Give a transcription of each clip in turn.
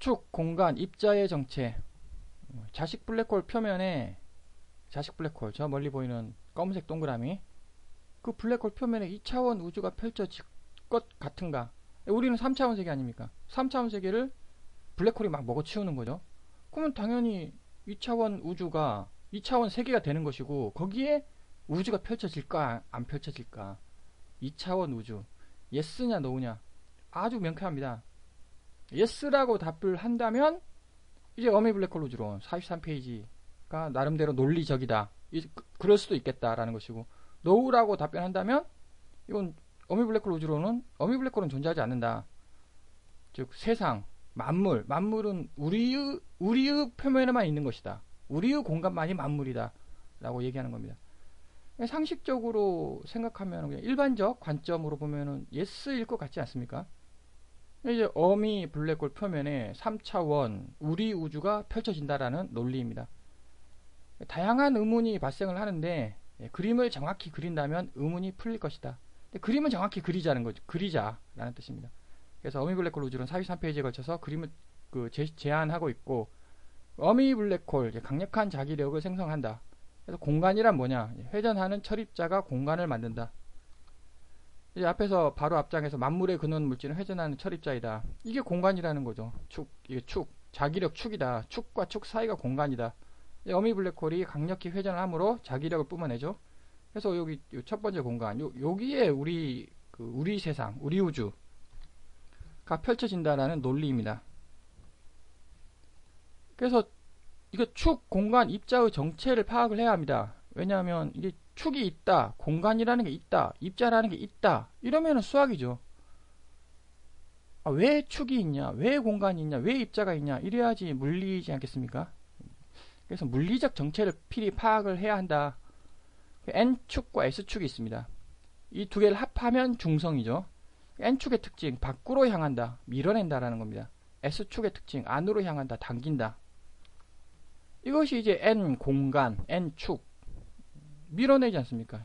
축, 공간, 입자의 정체. 자식 블랙홀 표면에, 자식 블랙홀, 저 멀리 보이는 검은색 동그라미, 그 블랙홀 표면에 2차원 우주가 펼쳐질 것 같은가? 우리는 3차원 세계 아닙니까? 3차원 세계를 블랙홀이 막 먹어치우는 거죠. 그러면 당연히 2차원 우주가 2차원 세계가 되는 것이고, 거기에 우주가 펼쳐질까 안 펼쳐질까? 2차원 우주 예스냐 노냐? 아주 명쾌합니다. 예스라고 답을 한다면 이제 어미 블랙홀 우주론 43페이지가 나름대로 논리적이다, 그럴 수도 있겠다라는 것이고, 노우라고 답변한다면 이건 어미 블랙홀 우주론은 어미 블랙홀은 존재하지 않는다. 즉 세상, 만물은 우리의 표면에만 있는 것이다. 우리의 공간만이 만물이다 라고 얘기하는 겁니다. 상식적으로 생각하면 그냥 일반적 관점으로 보면은 예스일 것 같지 않습니까? 이제 어미 블랙홀 표면에 3차원 우리 우주가 펼쳐진다라는 논리입니다. 다양한 의문이 발생을 하는데, 그림을 정확히 그린다면 의문이 풀릴 것이다. 그림을 정확히 그리자는 거죠. 그리자라는 뜻입니다. 그래서 어미 블랙홀 우주론 43페이지에 걸쳐서 그림을 제안하고 있고, 어미 블랙홀, 강력한 자기력을 생성한다. 그래서 공간이란 뭐냐? 회전하는 철입자가 공간을 만든다. 이제 앞에서 바로 앞장에서 만물의 근원 물질은 회전하는 철입자이다. 이게 공간이라는 거죠. 이게 자기력 축이다. 축과 축 사이가 공간이다. 어미 블랙홀이 강력히 회전을 함으로 자기력을 뿜어내죠. 그래서 여기 첫 번째 공간, 여기에 우리 세상, 우리 우주가 펼쳐진다라는 논리입니다. 그래서 이거 축, 공간, 입자의 정체를 파악을 해야 합니다. 왜냐하면 이게 축이 있다, 공간이라는 게 있다, 입자라는 게 있다, 이러면은 수학이죠. 왜 축이 있냐, 왜 공간이 있냐, 왜 입자가 있냐, 이래야지 물리지 않겠습니까? 그래서 물리적 정체를 필히 파악을 해야 한다. N축과 S축이 있습니다. 이 두 개를 합하면 중성이죠. N축의 특징, 밖으로 향한다, 밀어낸다라는 겁니다. S축의 특징, 안으로 향한다, 당긴다. 이것이 이제 N 공간, N축, 밀어내지 않습니까?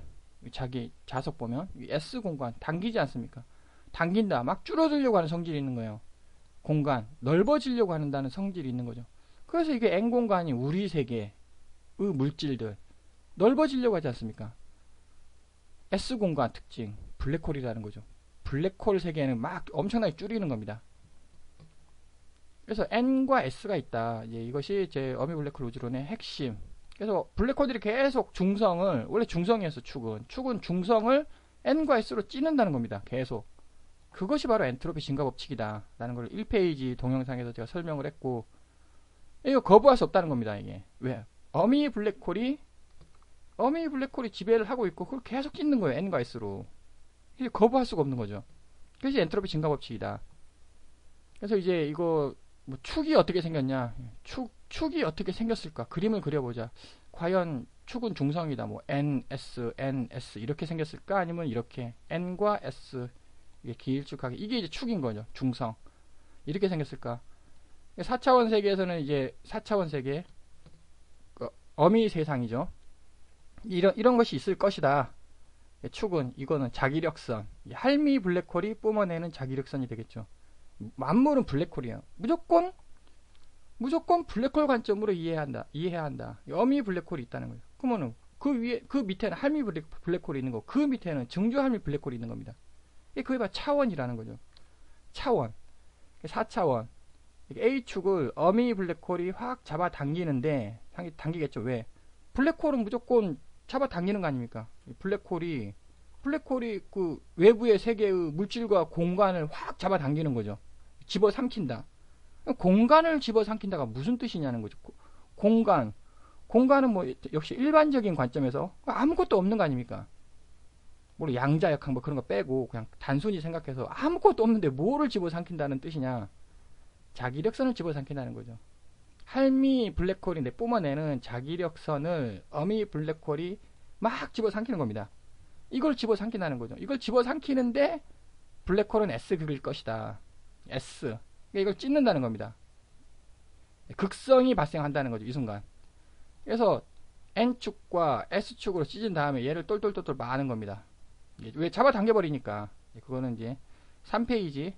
자기 자석 보면 S 공간, 당기지 않습니까? 당긴다, 막 줄어들려고 하는 성질이 있는 거예요. 공간, 넓어지려고 한다는 성질이 있는 거죠. 그래서 이게 N 공간이 우리 세계의 물질들 넓어지려고 하지 않습니까? S 공간 특징, 블랙홀이라는 거죠. 블랙홀 세계는 막 엄청나게 줄이는 겁니다. 그래서 N과 S가 있다. 이것이 제 어미 블랙홀 우주론의 핵심. 그래서 블랙홀들이 계속 중성을, 원래 중성이었어, 축은 중성을 N과 S로 찌는다는 겁니다. 계속. 그것이 바로 엔트로피 증가 법칙이다 라는 걸 1페이지 동영상에서 제가 설명을 했고, 이거 거부할 수 없다는 겁니다. 이게 왜? 어미 블랙홀이 지배를 하고 있고 그걸 계속 찢는 거예요. N과 S로. 이게 거부할 수가 없는 거죠. 그것이 엔트로피 증가 법칙이다. 그래서 이제 이거 축이 어떻게 생겼냐, 축이 어떻게 생겼을까, 그림을 그려보자. 과연 축은 중성이다, NS 이렇게 생겼을까, 아니면 이렇게 N과 S 이게 길쭉하게, 이게 이제 축인 거죠. 중성. 이렇게 생겼을까. 4차원 세계에서는 이제 4차원 세계, 어미 세상이죠. 이런 것이 있을 것이다. 축은, 이거는 자기력선, 할미 블랙홀이 뿜어내는 자기력선이 되겠죠. 만물은 블랙홀이에요. 무조건 블랙홀 관점으로 이해해야 한다. 어미 블랙홀이 있다는 거예요. 그러면은 그 밑에는 할미 블랙홀이 있는 거고, 그 밑에는 증조 할미 블랙홀이 있는 겁니다. 그게 바로 차원이라는 거죠. 차원. 4차원. A축을 어미 블랙홀이 확 잡아 당기는데, 당기겠죠. 왜? 블랙홀은 무조건 잡아 당기는 거 아닙니까? 블랙홀이 그 외부의 세계의 물질과 공간을 확 잡아 당기는 거죠. 집어삼킨다. 공간을 집어삼킨다가 무슨 뜻이냐는 거죠. 공간은 역시 일반적인 관점에서 아무것도 없는 거 아닙니까? 물론 양자역학 그런 거 빼고 그냥 단순히 생각해서 아무것도 없는데 뭐를 집어삼킨다는 뜻이냐? 자기력선을 집어삼킨다는 거죠. 할미 블랙홀인데 뿜어내는 자기력선을 어미 블랙홀이 막 집어삼키는 겁니다. 이걸 집어삼킨다는 거죠. 이걸 집어삼키는데 블랙홀은 S 그릴 것이다. S. 그러니까 이걸 찢는다는 겁니다. 극성이 발생한다는 거죠. 이 순간. 그래서 N축과 S축으로 찢은 다음에 얘를 똘똘똘똘 마는 겁니다. 왜? 잡아당겨버리니까. 그거는 이제 3페이지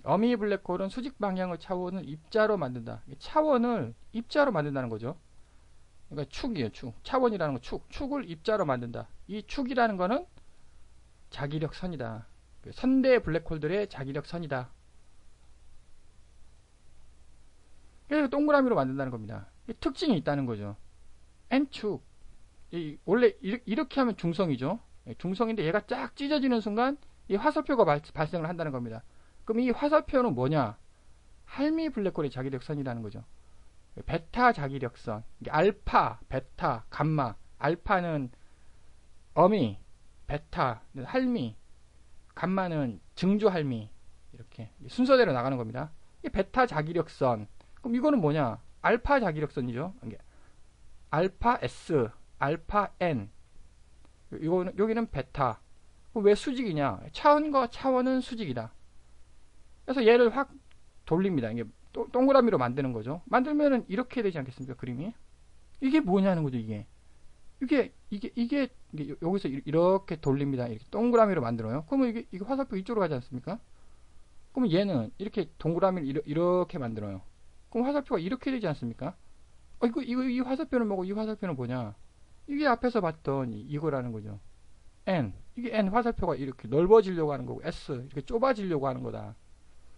어미 블랙홀은 수직 방향의 차원을 입자로 만든다. 차원을 입자로 만든다는 거죠. 그러니까 축이에요, 축. 차원이라는 거 축. 축을 입자로 만든다. 이 축이라는 거는 자기력 선이다. 선대 블랙홀들의 자기력 선이다. 그래서 동그라미로 만든다는 겁니다. 특징이 있다는 거죠. N축. 원래 이렇게 하면 중성이죠. 중성인데 얘가 쫙 찢어지는 순간 이 화살표가 발생을 한다는 겁니다. 그럼 이 화살표는 뭐냐? 할미 블랙홀의 자기력선이라는 거죠. 베타 자기력선. 알파, 베타, 감마. 알파는 어미, 베타는 할미, 감마는 증조 할미. 이렇게 순서대로 나가는 겁니다. 이 베타 자기력선. 그럼 이거는 뭐냐? 알파 자기력선이죠. 알파 S, 알파 N. 여기는 베타. 왜 수직이냐? 차원과 차원은 수직이다. 그래서 얘를 확 돌립니다. 이게 동그라미로 만드는 거죠. 만들면은 이렇게 되지 않겠습니까? 그림이. 이게 뭐냐는 거죠, 이게. 이게 여기서 이렇게 돌립니다. 이렇게 동그라미로 만들어요. 그러면 이게 화살표 이쪽으로 가지 않습니까? 그러면 얘는 이렇게 동그라미를 이렇게 만들어요. 그럼 화살표가 이렇게 되지 않습니까? 이 화살표는 뭐고 이 화살표는 뭐냐? 이게 앞에서 봤던 이거라는 거죠. N. 이게 N 화살표가 이렇게 넓어지려고 하는 거고 S. 이렇게 좁아지려고 하는 거다.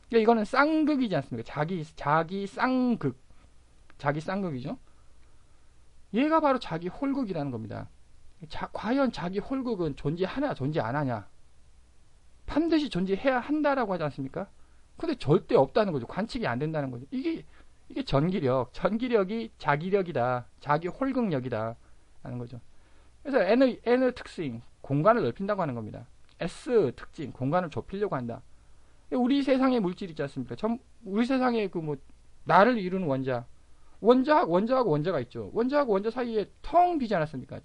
그러니까 이거는 쌍극이지 않습니까? 자기 쌍극. 자기 쌍극이죠. 얘가 바로 자기 홀극이라는 겁니다. 과연 자기 홀극은 존재하냐 존재 안 하냐? 반드시 존재해야 한다라고 하지 않습니까? 근데 절대 없다는 거죠. 관측이 안 된다는 거죠. 이게 전기력이 자기력이다. 자기 홀극력이다. 하는 거죠. 그래서 N의 특징, 공간을 넓힌다고 하는 겁니다. S 특징, 공간을 좁히려고 한다. 우리 세상의 물질 있지 않습니까? 우리 세상에 나를 이루는 원자하고 원자가 있죠. 원자하고 원자 사이에 텅 비지 않았습니까?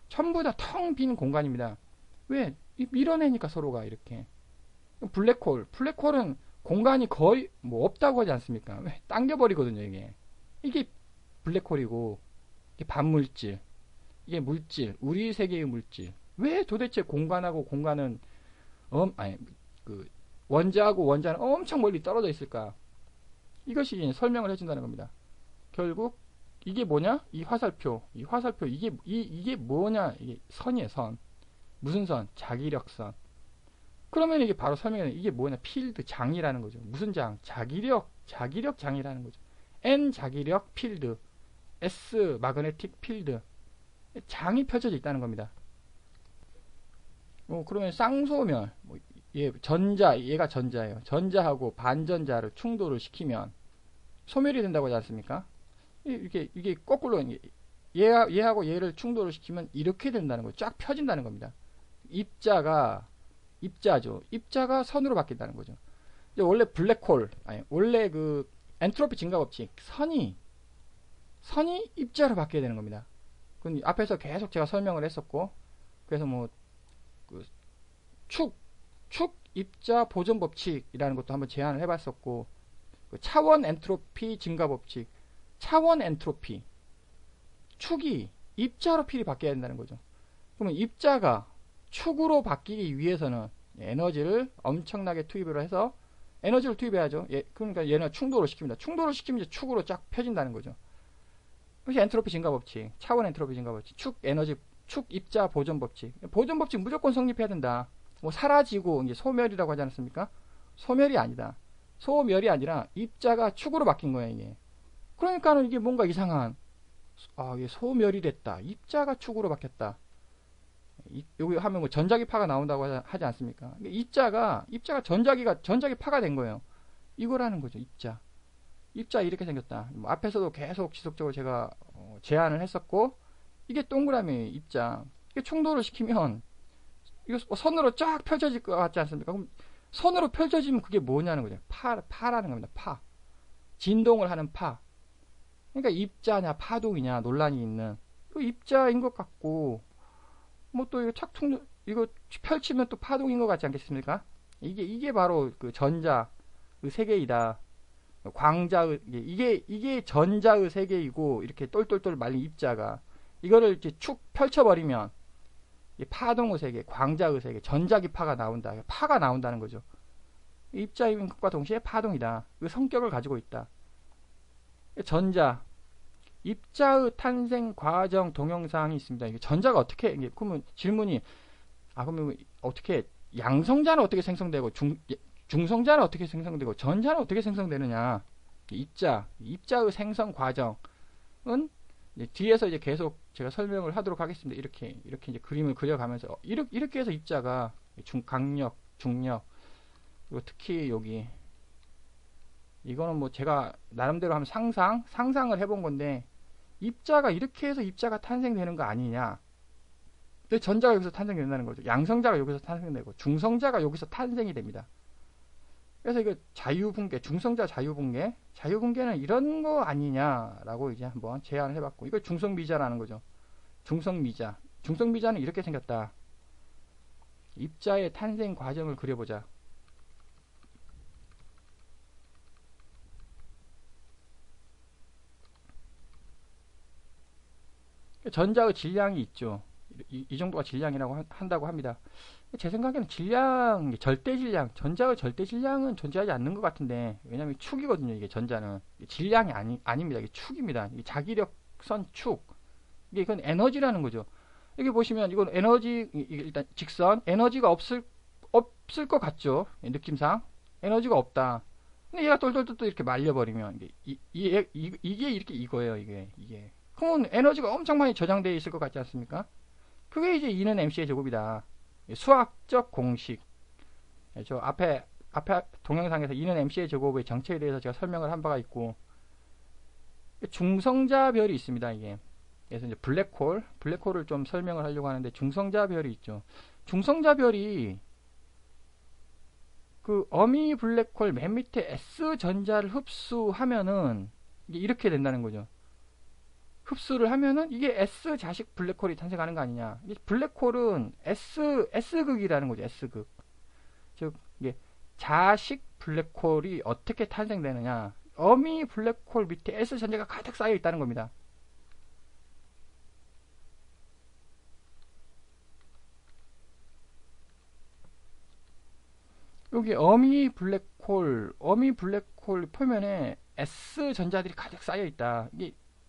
전부 다 텅 빈 공간입니다. 왜? 밀어내니까 서로가 이렇게. 블랙홀은 공간이 거의 없다고 하지 않습니까? 왜? 당겨버리거든요, 이게 블랙홀이고, 이게 반물질, 이게 물질, 우리 세계의 물질. 왜 도대체 공간하고 공간은, 원자하고 원자는 엄청 멀리 떨어져 있을까? 이것이 설명을 해준다는 겁니다. 결국, 이게 뭐냐? 이 화살표, 이게 뭐냐? 이게 선이에요, 선. 무슨 선? 자기력선. 그러면 이게 바로 설명해. 이게 뭐냐? 필드 장이라는 거죠. 무슨 장? 자기력 장이라는 거죠. N 자기력 필드, S 마그네틱 필드. 장이 펼쳐져 있다는 겁니다. 그러면 쌍소멸, 얘가 전자예요. 전자하고 반전자를 충돌을 시키면 소멸이 된다고 하지 않습니까? 이게 거꾸로 얘하고 얘를 충돌을 시키면 이렇게 된다는 거죠. 쫙 펴진다는 겁니다. 입자가 선으로 바뀐다는 거죠. 원래 블랙홀, 원래 엔트로피 증가 법칙, 선이 입자로 바뀌어야 되는 겁니다. 앞에서 계속 제가 설명을 했었고, 그래서 축 입자 보존 법칙이라는 것도 한번 제안을 해봤었고, 차원 엔트로피 증가 법칙, 차원 엔트로피, 축이 입자로 필히 바뀌어야 된다는 거죠. 그러면 입자가 축으로 바뀌기 위해서는 에너지를 엄청나게 투입을 해서 에너지를 투입해야죠. 그러니까 얘는 충돌을 시킵니다. 충돌을 시키면 이제 축으로 쫙 펴진다는 거죠. 그것이 엔트로피 증가 법칙, 차원 엔트로피 증가 법칙, 축 입자 보존 법칙. 보존 법칙 무조건 성립해야 된다. 사라지고 이제 소멸이라고 하지 않습니까? 소멸이 아니다. 소멸이 아니라 입자가 축으로 바뀐 거예요, 이게. 그러니까는 이게 뭔가 이상한, 이게 소멸이 됐다. 입자가 축으로 바뀌었다. 여기 하면 전자기파가 나온다고 하지 않습니까? 입자가 전자기파가 된 거예요. 이거라는 거죠, 입자 이렇게 생겼다. 앞에서도 계속 지속적으로 제가 제안을 했었고, 이게 동그라미 입자. 이게 충돌을 시키면 이거 선으로 쫙 펼쳐질 것 같지 않습니까? 그럼 선으로 펼쳐지면 그게 뭐냐는 거죠. 파라는 겁니다. 진동을 하는 파. 그러니까 입자냐 파동이냐 논란이 있는 입자인 것 같고, 또 이거 펼치면 또 파동인 것 같지 않겠습니까? 이게 바로 전자 세계이다. 이게 전자의 세계이고, 이렇게 똘똘똘 말린 입자가 이거를 이렇게 축 펼쳐버리면 파동의 세계, 광자의 세계, 전자기파가 나온다. 파가 나온다는 거죠. 입자 임금과 동시에 파동이다. 그 성격을 가지고 있다. 전자, 입자의 탄생 과정 동영상이 있습니다. 이게 전자가 어떻게, 그러면 질문이, 그러면 어떻게, 양성자는 어떻게 생성되고, 중성자는 어떻게 생성되고, 전자는 어떻게 생성되느냐. 입자의 생성 과정은 뒤에서 이제 계속 제가 설명을 하도록 하겠습니다. 이렇게 이제 그림을 그려가면서, 이렇게 해서 입자가 강력, 중력, 그리고 특히 여기, 이거는 뭐 제가 나름대로 한번 상상을 해본 건데, 입자가 이렇게 해서 입자가 탄생되는 거 아니냐. 근데 전자가 여기서 탄생된다는 거죠. 양성자가 여기서 탄생되고 중성자가 여기서 탄생이 됩니다. 그래서 이거 자유분계, 중성자 자유분계는 이런 거 아니냐라고 이제 한번 제안을 해봤고, 이거 중성미자라는 거죠. 중성미자는 이렇게 생겼다. 입자의 탄생 과정을 그려보자. 전자의 질량이 있죠. 이 정도가 질량이라고 한다고 합니다. 제 생각에는 절대 질량, 전자의 절대 질량은 존재하지 않는 것 같은데, 왜냐면 축이거든요. 이게 전자는 질량이 아닙니다. 이게 축입니다. 이게 자기력선 축. 이건 에너지라는 거죠. 여기 보시면 이건 에너지, 일단 직선 에너지가 없을 것 같죠. 느낌상 에너지가 없다. 근데 얘가 똘똘똘 이렇게 말려버리면 이게 이렇게 이거예요. 이게. 그러면 에너지가 엄청 많이 저장되어 있을 것 같지 않습니까? 그게 이제 E는 mc의 제곱이다. 수학적 공식. 저 앞에 동영상에서 E는 mc의 제곱의 정체에 대해서 제가 설명을 한 바가 있고, 중성자별이 있습니다. 이게. 그래서 이제 블랙홀을 좀 설명을 하려고 하는데, 중성자별이 있죠. 중성자별이 그 어미 블랙홀 맨 밑에 S 전자를 흡수하면은 이게 이렇게 된다는 거죠. 흡수를 하면은 이게 S 자식 블랙홀이 탄생하는 거 아니냐. 블랙홀은 S극이라는 거죠. S극. 즉, 이게 자식 블랙홀이 어떻게 탄생되느냐. 어미 블랙홀 밑에 S 전자가 가득 쌓여 있다는 겁니다. 여기 어미 블랙홀 표면에 S 전자들이 가득 쌓여 있다.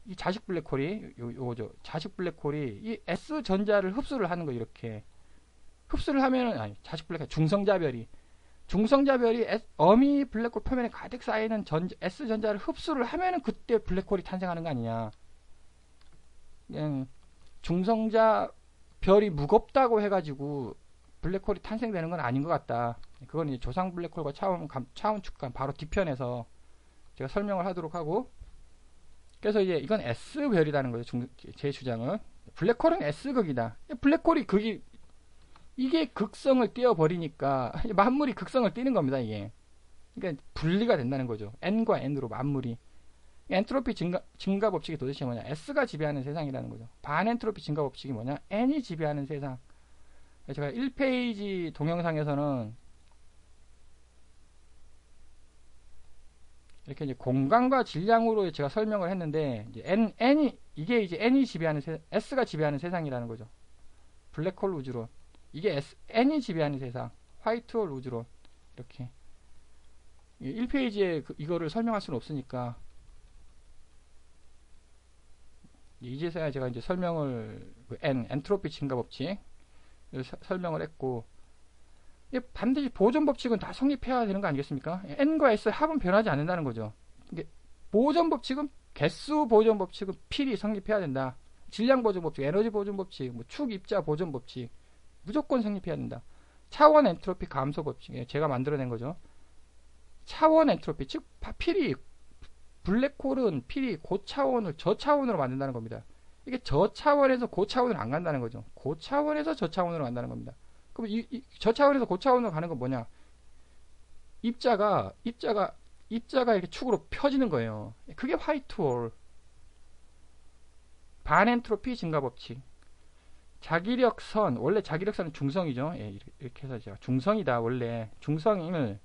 이 자식 블랙홀이 요거죠. 자식 블랙홀이 이 S 전자를 흡수를 하는 거. 이렇게 흡수를 하면은 자식 블랙홀 중성자별이 어미 블랙홀 표면에 가득 쌓이는 S 전자를 흡수를 하면은 그때 블랙홀이 탄생하는 거 아니냐. 그냥 중성자별이 무겁다고 해가지고 블랙홀이 탄생되는 건 아닌 것 같다. 그건 이제 조상 블랙홀과 차원 축간 바로 뒤편에서 제가 설명을 하도록 하고, 그래서 이제 이건 S별이라는 거죠. 제 주장은 블랙홀은 S극이다. 블랙홀이 이게 극성을 띄어버리니까 만물이 극성을 띄는 겁니다. 이게 그러니까 분리가 된다는 거죠. N과 N으로 만물이. 엔트로피 증가 법칙이 도대체 뭐냐. S가 지배하는 세상이라는 거죠. 반엔트로피 증가 법칙이 뭐냐. N이 지배하는 세상. 제가 1페이지 동영상에서는 이렇게 이제 공간과 질량으로 제가 설명을 했는데, 이제 이게 이제 S가 지배하는 세상이라는 거죠. 블랙홀 우주론. 이게 N이 지배하는 세상. 화이트홀 우주론. 이렇게. 1페이지에 이거를 설명할 수는 없으니까, 이제서야 제가 이제 설명을, 엔트로피 증가 법칙, 설명을 했고, 반드시 보존 법칙은 다 성립해야 되는 거 아니겠습니까? N과 S 합은 변하지 않는다는 거죠. 보존 법칙은, 개수 보존 법칙은 필히 성립해야 된다. 질량 보존 법칙, 에너지 보존 법칙, 축 입자 보존 법칙 무조건 성립해야 된다. 차원 엔트로피 감소 법칙, 제가 만들어낸 거죠. 차원 엔트로피, 즉 필히 블랙홀은 필히 고차원을 저차원으로 만든다는 겁니다. 이게 저차원에서 고차원으로 안 간다는 거죠. 고차원에서 저차원으로 간다는 겁니다. 그럼 저차원에서 고차원으로 가는 건 뭐냐? 입자가 이렇게 축으로 펴지는 거예요. 그게 화이트홀. 반엔트로피 증가 법칙. 자기력선, 원래 자기력선은 중성이죠. 이렇게 해서 제가 중성이다. 원래 중성을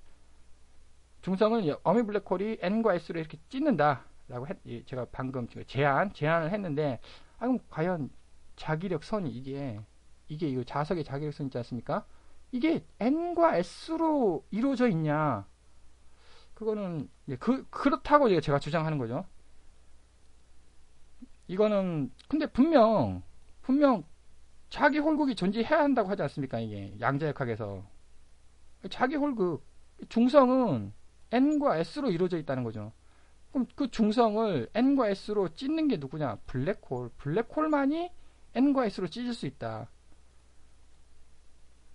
어미 블랙홀이 N과 S로 이렇게 찢는다 라고 제가 방금 제안을 했는데, 그럼 과연 자기력선이 이게 이 자석의 자기력선 있지 않습니까? 이게 n과 s로 이루어져 있냐? 그거는 그렇다고 제가 주장하는 거죠. 이거는 근데 분명 자기 홀극이 존재해야 한다고 하지 않습니까? 이게 양자역학에서 자기 홀극 중성은 n과 s로 이루어져 있다는 거죠. 그럼 그 중성을 n과 s로 찢는 게 누구냐? 블랙홀. 블랙홀만이 n과 s로 찢을 수 있다.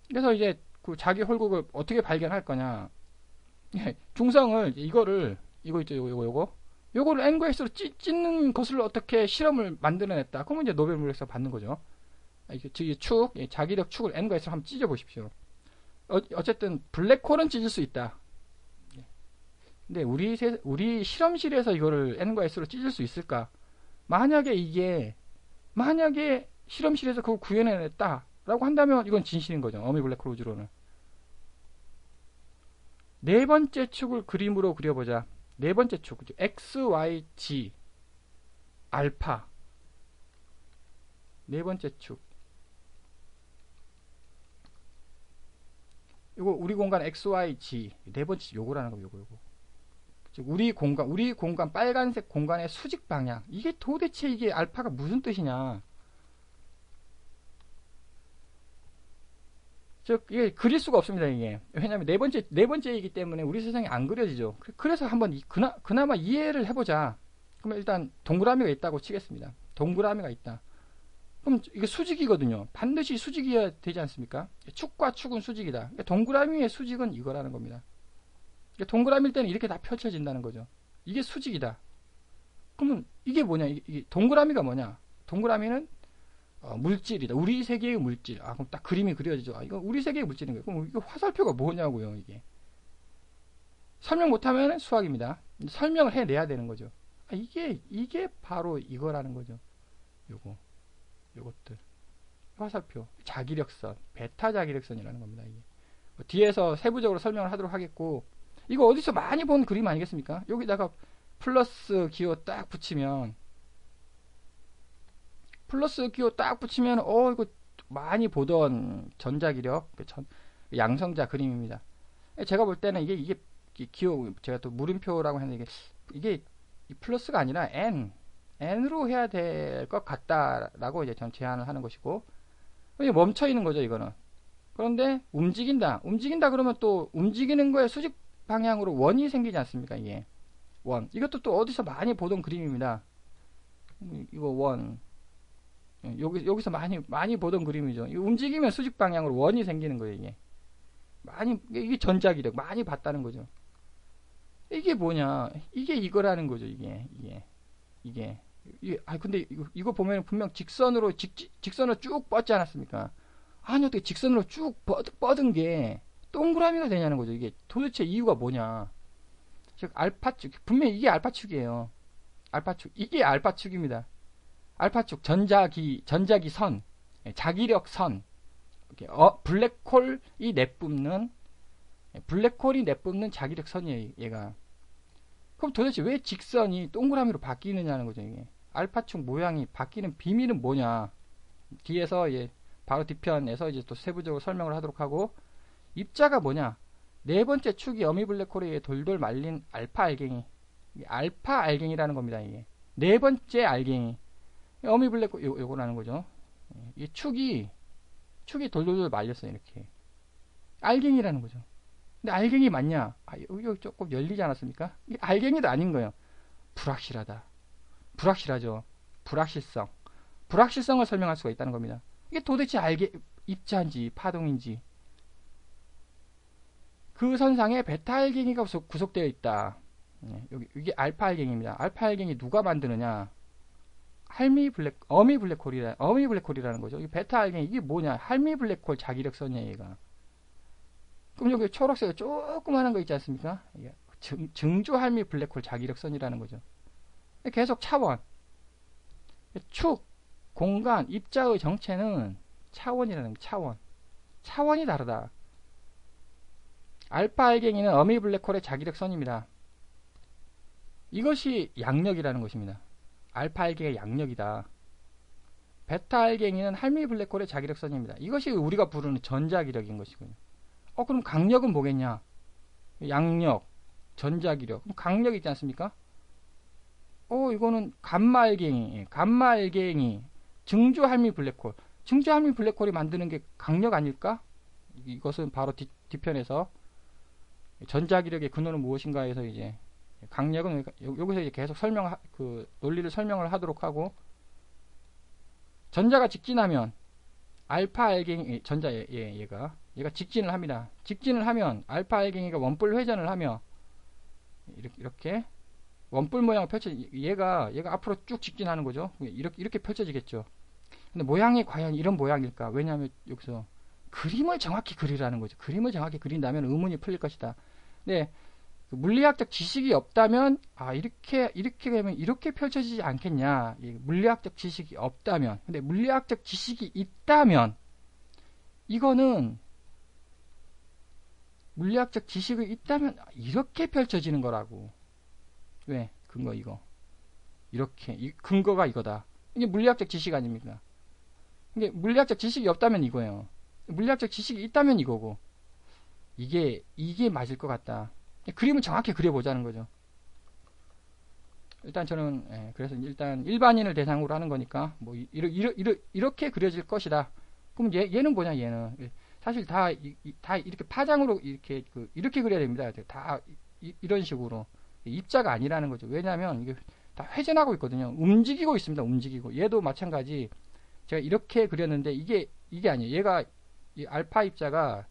그래서 이제 그 자기 홀극을 어떻게 발견할 거냐? 중성을 이거 있죠, 요거를 n과 s로 찢는 것을 어떻게 실험을 만들어냈다. 그러면 이제 노벨 물리학상 받는 거죠. 이 축, 자기력 축을 n과 s로 한번 찢어 보십시오. 어쨌든 블랙홀은 찢을 수 있다. 근데 우리 실험실에서 이거를 n과 s로 찢을 수 있을까? 만약에 실험실에서 그걸 구현해냈다라고 한다면 이건 진실인 거죠. 어미 블랙홀 우주론은. 네 번째 축을 그림으로 그려보자. 네 번째 축, x, y, g, 알파. 네 번째 축. 이거 우리 공간 x, y, g. 네 번째 축 요거라는 거, 요거. 즉 우리 공간 빨간색 공간의 수직 방향. 이게 도대체 이게 알파가 무슨 뜻이냐? 즉 이게 그릴 수가 없습니다. 이게 왜냐하면 네 번째이기 때문에 우리 세상에 안 그려지죠. 그래서 한번 그나마 이해를 해보자. 그러면 일단 동그라미가 있다고 치겠습니다. 동그라미가 있다. 그럼 이게 수직이거든요. 반드시 수직이어야 되지 않습니까? 축과 축은 수직이다. 그러니까 동그라미의 수직은 이거라는 겁니다. 그러니까 동그라미일 때는 이렇게 다 펼쳐진다는 거죠. 이게 수직이다. 그러면 이게 뭐냐? 이게 동그라미가 뭐냐? 동그라미는 물질이다. 우리 세계의 물질. 그럼 딱 그림이 그려지죠. 이거 우리 세계의 물질인 거예요. 그럼 이거 화살표가 뭐냐고요, 이게. 설명 못하면 수학입니다. 설명을 해내야 되는 거죠. 이게 바로 이거라는 거죠. 요것들. 화살표. 자기력선. 베타 자기력선이라는 겁니다, 이게. 뒤에서 세부적으로 설명을 하도록 하겠고, 이거 어디서 많이 본 그림 아니겠습니까? 여기다가 플러스 기호 딱 붙이면, 이거 많이 보던 전자기력, 양성자 그림입니다. 제가 볼 때는 이게 기호, 제가 또 물음표라고 했는데, 이게 플러스가 아니라 n으로 해야 될 것 같다라고 이제 전 제안을 하는 것이고, 멈춰 있는 거죠, 이거는. 그런데 움직인다 그러면 또 움직이는 거에 수직 방향으로 원이 생기지 않습니까? 이게 원. 이것도 또 어디서 많이 보던 그림입니다. 이거 원. 여기서 많이 보던 그림이죠. 움직이면 수직 방향으로 원이 생기는 거예요, 이게. 이게 전자기력 많이 봤다는 거죠. 이게 뭐냐? 이게 이거라는 거죠, 이게. 근데 이거 보면 분명 직선으로 쭉 뻗지 않았습니까? 아니, 어떻게 직선으로 쭉 뻗은 게 동그라미가 되냐는 거죠. 이게 도대체 이유가 뭐냐? 즉, 알파축. 분명히 이게 알파축이에요. 알파축. 이게 알파축입니다. 알파축, 전자기 선, 자기력 선, 블랙홀이 내뿜는 자기력 선이에요, 얘가. 그럼 도대체 왜 직선이 동그라미로 바뀌느냐는 거죠, 이게. 알파축 모양이 바뀌는 비밀은 뭐냐? 뒤에서 바로 뒤편에서 이제 또 세부적으로 설명을 하도록 하고, 입자가 뭐냐? 네 번째 축이 어미 블랙홀에 돌돌 말린 알파 알갱이. 알파 알갱이라는 겁니다, 이게. 네 번째 알갱이. 어미 블랙홀 요거라는 거죠. 이 축이 돌돌돌 말렸어요, 이렇게. 알갱이라는 거죠. 근데 알갱이 맞냐? 여기 조금 열리지 않았습니까? 이게 알갱이도 아닌 거예요. 불확실하죠. 불확실성을 설명할 수가 있다는 겁니다. 이게 도대체 입자인지 파동인지. 그 선상에 베타 알갱이가 구속되어 있다. 이게 알파 알갱이입니다. 알파 알갱이 누가 만드느냐? 어미 블랙홀이라는 거죠. 이 베타 알갱이 이게 뭐냐? 할미 블랙홀 자기력선이에요, 얘가. 그럼 여기 초록색에 조그마한 거 있지 않습니까? 증조 할미 블랙홀 자기력선이라는 거죠. 계속 차원, 축, 공간, 입자의 정체는 차원이라는 차원. 차원이 다르다. 알파 알갱이는 어미 블랙홀의 자기력선입니다. 이것이 양력이라는 것입니다. 알파 알갱이가 양력이다. 베타 알갱이는 할미 블랙홀의 자기력선입니다. 이것이 우리가 부르는 전자기력인 것이군요. 그럼 강력은 뭐겠냐? 양력, 전자기력. 그럼 강력 있지 않습니까? 이거는 감마알갱이, 증조할미 블랙홀. 증조할미 블랙홀이 만드는 게 강력 아닐까? 이것은 바로 뒤편에서 전자기력의 근원은 무엇인가 해서 이제 강력은 여기서 이제 계속 그 논리를 설명을 하도록 하고, 전자가 직진하면 알파 알갱이 얘가 직진을 합니다. 직진을 하면 알파 알갱이가 원뿔 회전을 하며 이렇게 원뿔 모양을 얘가 앞으로 쭉 직진하는 거죠. 이렇게 펼쳐지겠죠. 근데 모양이 과연 이런 모양일까? 왜냐하면 여기서 그림을 정확히 그리라는 거죠. 그림을 정확히 그린다면 의문이 풀릴 것이다. 근데 그 물리학적 지식이 없다면 이렇게 되면 이렇게 펼쳐지지 않겠냐. 물리학적 지식이 없다면. 근데 물리학적 지식이 있다면 이거는 물리학적 지식이 있다면 이렇게 펼쳐지는 거라고. 왜? 근거 이거. 이렇게 근거가 이거다. 이게 물리학적 지식 아닙니까? 이게 물리학적 지식이 없다면 이거예요. 물리학적 지식이 있다면 이거고. 이게 맞을 것 같다. 그림을 정확히 그려보자는 거죠. 일단 저는 그래서 일단 일반인을 대상으로 하는 거니까 뭐 이렇게 그려질 것이다. 그럼 얘는 뭐냐? 얘는 사실 다 이렇게 파장으로 이렇게 그려야 됩니다. 다 이런 식으로 입자가 아니라는 거죠. 왜냐하면 이게 다 회전하고 있거든요. 움직이고 있습니다. 움직이고 얘도 마찬가지. 제가 이렇게 그렸는데 이게 아니에요. 얘가 이 알파 입자가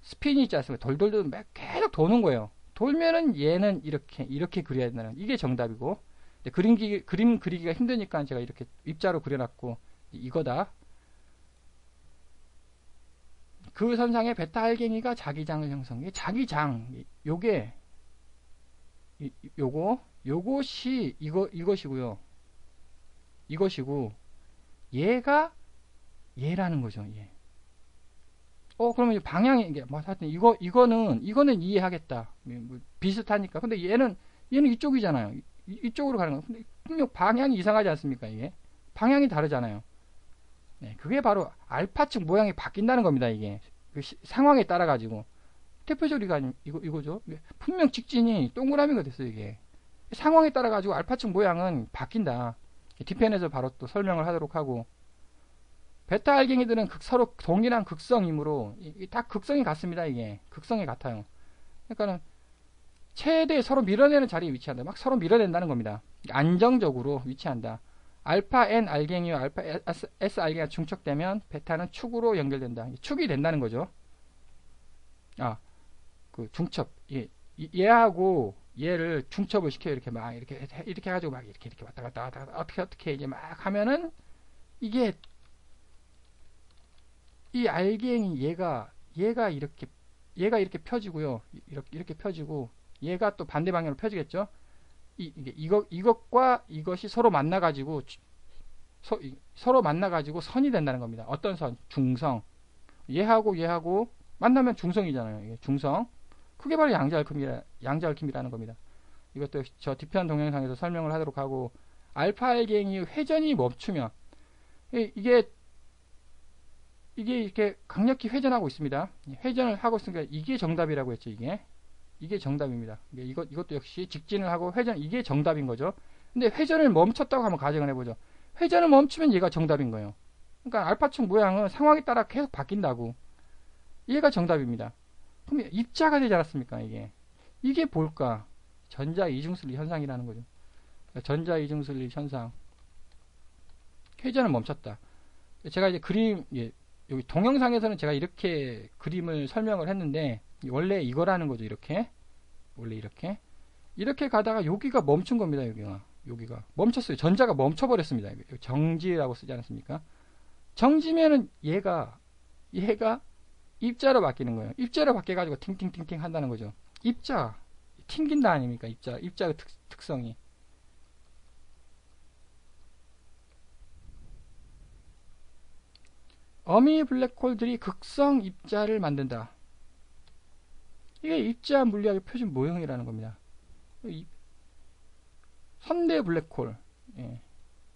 스핀이 있지 않습니까? 돌돌돌 계속 도는 거예요. 돌면은 얘는 이렇게 그려야 된다는, 이게 정답이고, 그림 그리기가 힘드니까 제가 이렇게 입자로 그려놨고, 이거다. 그 선상에 베타 알갱이가 자기장을 형성해. 자기장, 요것이 이것이고요. 이것이고, 얘가 얘라는 거죠. 얘. 그러면 이제 방향이 이게 뭐 하여튼 이거는 이해하겠다. 뭐 비슷하니까. 근데 얘는 이쪽이잖아요. 이쪽으로 가는 거. 근데 분명 방향이 이상하지 않습니까? 이게 방향이 다르잖아요. 네, 그게 바로 알파축 모양이 바뀐다는 겁니다. 이게 그 상황에 따라 가지고 대표적으로 이거죠. 분명 직진이 동그라미가 됐어요. 이게 상황에 따라 가지고 알파축 모양은 바뀐다. 뒤편에서 바로 또 설명을 하도록 하고, 베타 알갱이들은 서로 동일한 극성이므로 다 극성이 같습니다. 이게 극성이 같아요. 그러니까는 최대 서로 밀어내는 자리에 위치한다. 막 서로 밀어낸다는 겁니다. 안정적으로 위치한다. 알파 N 알갱이와 알파 S 알갱이가 중첩되면 베타는 축으로 연결된다. 축이 된다는 거죠. 그 중첩. 얘하고 얘를 중첩을 시켜요. 이렇게 해가지고 막 이렇게 왔다 갔다 어떻게 이제 막 하면은 이게 이 알갱이 얘가 이렇게 펴지고요. 이렇게 펴지고 얘가 또 반대 방향으로 펴지겠죠. 이것과 이것이 서로 만나가지고 선이 된다는 겁니다. 어떤 선? 중성. 얘하고 만나면 중성이잖아요. 이게 중성. 그게 바로 양자알킴이라는 겁니다. 이것도 저 뒤편 동영상에서 설명을 하도록 하고, 알파 알갱이 회전이 멈추면 이게 이렇게 강력히 회전하고 있습니다. 회전을 하고 있으니까 이게 정답이라고 했죠. 이게 정답입니다. 이것도 역시 직진을 하고 회전, 이게 정답인 거죠. 근데 회전을 멈췄다고 한번 가정을 해보죠. 회전을 멈추면 얘가 정답인 거예요. 그러니까 알파축 모양은 상황에 따라 계속 바뀐다고. 얘가 정답입니다. 그럼 입자가 되지 않았습니까? 이게 뭘까? 전자 이중슬립 현상이라는 거죠. 전자 이중슬립 현상. 회전을 멈췄다. 제가 이제 여기 동영상에서는 제가 이렇게 그림을 설명을 했는데, 원래 이거라는 거죠. 원래 이렇게 가다가 여기가 멈춘 겁니다. 여기가 멈췄어요. 전자가 멈춰버렸습니다. 정지라고 쓰지 않았습니까? 정지면은 얘가 입자로 바뀌는 거예요. 입자로 바뀌어가지고 팅팅팅팅 한다는 거죠. 입자 튕긴다 아닙니까? 입자의 특성이. 어미 블랙홀들이 극성 입자를 만든다. 이게 입자 물리학의 표준 모형이라는 겁니다. 선대 블랙홀,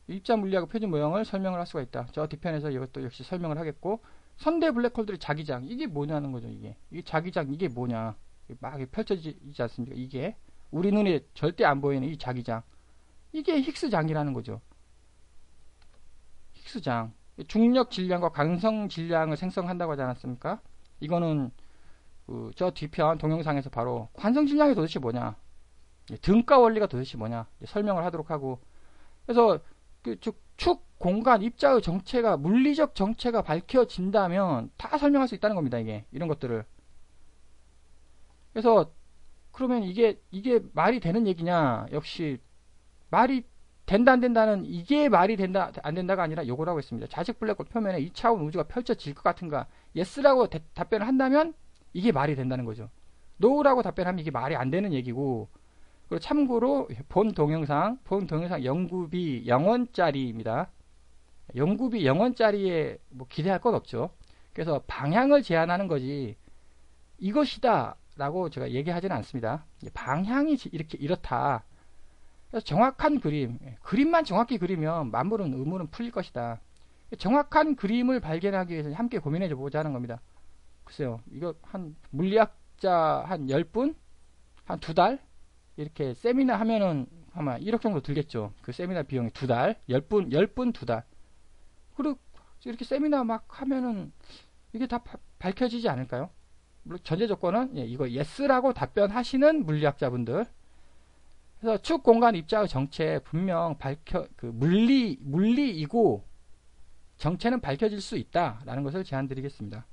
입자 물리학의 표준 모형을 설명을 할 수가 있다. 저 뒤편에서 이것도 역시 설명을 하겠고, 선대 블랙홀들의 자기장, 이게 뭐냐는 거죠. 이게 자기장, 이게 뭐냐. 막 펼쳐지지 않습니까? 이게 우리 눈에 절대 안 보이는 이 자기장, 이게 히그스장이라는 거죠. 히그스장, 중력 질량과 강성 질량을 생성한다고 하지 않았습니까? 이거는 저 뒤편 동영상에서 바로 관성 질량이 도대체 뭐냐, 등가 원리가 도대체 뭐냐 설명을 하도록 하고, 그래서 축 공간 입자의 정체가, 물리적 정체가 밝혀진다면 다 설명할 수 있다는 겁니다. 이런 것들을. 그래서 그러면 이게 말이 되는 얘기냐? 역시 말이 된다 안 된다는, 이게 말이 된다 안 된다가 아니라 요거라고 했습니다. 자식 블랙홀 표면에 2차원 우주가 펼쳐질 것 같은가? 예스라고 답변을 한다면 이게 말이 된다는 거죠. 노라고 답변하면 이게 말이 안 되는 얘기고. 그리고 참고로 본 동영상 연구비 0원짜리입니다. 연구비 0원짜리에 뭐 기대할 건 없죠. 그래서 방향을 제안하는 거지 이것이다 라고 제가 얘기하지는 않습니다. 방향이 이렇다. 그래서 정확한 그림만 정확히 그리면 만물은 의문은 풀릴 것이다. 정확한 그림을 발견하기 위해서 함께 고민해 보자는 겁니다. 글쎄요, 이거 한 물리학자 한 10분? 한 2달? 이렇게 세미나 하면은 아마 1억 정도 들겠죠. 그 세미나 비용이 2달, 10분 2달. 그리고 이렇게 세미나 막 하면은 이게 다 밝혀지지 않을까요? 물론 전제 조건은 이거 예스라고 답변하시는 물리학자분들. 그래서 축 공간 입자의 정체 분명 물리이고 정체는 밝혀질 수 있다라는 것을 제안드리겠습니다.